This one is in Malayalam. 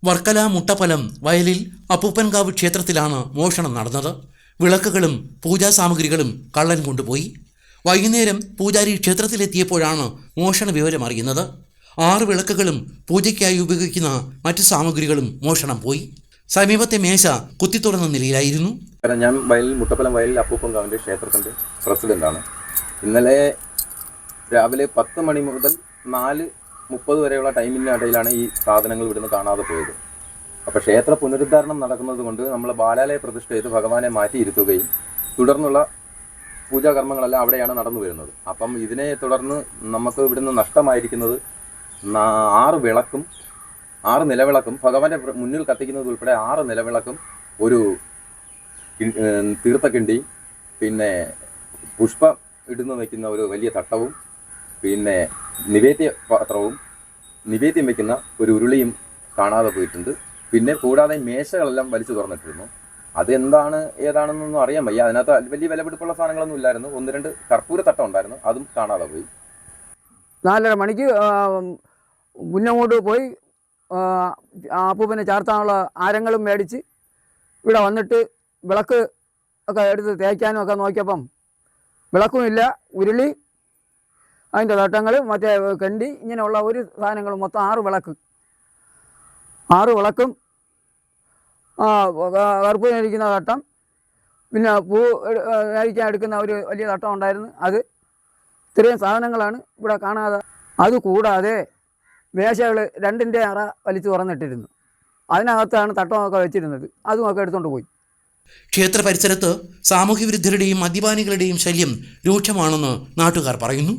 വർക്കല മുട്ടപ്പലം വയലിൽ അപ്പൂപ്പൻകാവ് ക്ഷേത്രത്തിലാണ് മോഷണം നടന്നത്. വിളക്കുകളും പൂജാസാമഗ്രികളും കള്ളൻ കൊണ്ടുപോയി. വൈകുന്നേരം പൂജാരി ക്ഷേത്രത്തിലെത്തിയപ്പോഴാണ് മോഷണ വിവരം അറിയുന്നത്. 6 വിളക്കുകളും പൂജയ്ക്കായി ഉപയോഗിക്കുന്ന മറ്റു സാമഗ്രികളും മോഷണം പോയി. സമീപത്തെ മേശ കുത്തിത്തുറന്ന നിലയിലായിരുന്നു. ഞാൻ മുട്ടപ്പലം വയലിൽ അപ്പൂപ്പൻകാവിൻ്റെ ക്ഷേത്രത്തിൻ്റെ പ്രസിഡൻ്റാണ്. ഇന്നലെ രാവിലെ 10 മണി മുതൽ 4:30 വരെയുള്ള ടൈമിൻ്റെ ഇടയിലാണ് ഈ സാധനങ്ങൾ ഇവിടുന്ന് കാണാതെ പോയത്. അപ്പോൾ ക്ഷേത്ര പുനരുദ്ധാരണം നടക്കുന്നത് കൊണ്ട് നമ്മൾ ബാലാലയ പ്രതിഷ്ഠ ചെയ്ത് ഭഗവാനെ മാറ്റിയിരുത്തുകയും തുടർന്നുള്ള പൂജാകർമ്മങ്ങളെല്ലാം അവിടെയാണ് നടന്നു വരുന്നത്. അപ്പം ഇതിനെ തുടർന്ന് നമുക്ക് ഇവിടുന്ന് നഷ്ടമായിരിക്കുന്നത് 6 വിളക്കും 6 നിലവിളക്കും, ഭഗവാന്റെ മുന്നിൽ കത്തിക്കുന്നത് ഉൾപ്പെടെ 6 നിലവിളക്കും, ഒരു തീർത്ഥക്കിണ്ടിയും, പിന്നെ പുഷ്പം ഇടുന്നു വയ്ക്കുന്ന ഒരു വലിയ തട്ടവും, പിന്നെ നിവേദ്യ പാത്രവും, നിവേദ്യം വയ്ക്കുന്ന ഒരു ഉരുളിയും കാണാതെ പോയിട്ടുണ്ട്. പിന്നെ കൂടാതെ മേശകളെല്ലാം വലിച്ചു തുറന്നിട്ടിരുന്നു. അതെന്താണ് ഏതാണെന്നൊന്നും അറിയാൻ വയ്യ. അതിനകത്ത് വലിയ വിലപിടിപ്പുള്ള സാധനങ്ങളൊന്നും ഇല്ലായിരുന്നു. 1-2 കർപ്പൂര തട്ടം ഉണ്ടായിരുന്നു, അതും കാണാതെ പോയി. 4:30 മണിക്ക് മുന്നോട്ട് പോയി അപ്പൂപ്പനെ ചാർത്താനുള്ള ആരങ്ങളും മേടിച്ച് ഇവിടെ വന്നിട്ട് വിളക്ക് ഒക്കെ എടുത്ത് തേക്കാനും ഒക്കെ നോക്കിയപ്പം വിളക്കുമില്ല. ഉരുളി, അതിൻ്റെ തട്ടങ്ങൾ, മറ്റേ കണ്ടി, ഇങ്ങനെയുള്ള ഒരു സാധനങ്ങളും മൊത്തം 6 വിളക്ക്, 6 വിളക്കും, കറുപ്പ് മേടിക്കുന്ന തട്ടം, പിന്നെ പൂ മേടിക്കാൻ എടുക്കുന്ന ഒരു വലിയ തട്ടം ഉണ്ടായിരുന്നു. അത് ഇത്രയും സാധനങ്ങളാണ് ഇവിടെ കാണാതെ. അതുകൂടാതെ മേശകൾ 2ന്റെ അറ വലിച്ചു തുറന്നിട്ടിരുന്നു. അതിനകത്താണ് തട്ടമൊക്കെ വെച്ചിരുന്നത്. അതുമൊക്കെ എടുത്തുകൊണ്ട് പോയി. ക്ഷേത്ര പരിസരത്ത് സാമൂഹ്യ വിരുദ്ധരുടെയും മദ്യപാനികളുടെയും ശല്യം രൂക്ഷമാണെന്ന് നാട്ടുകാർ പറയുന്നു.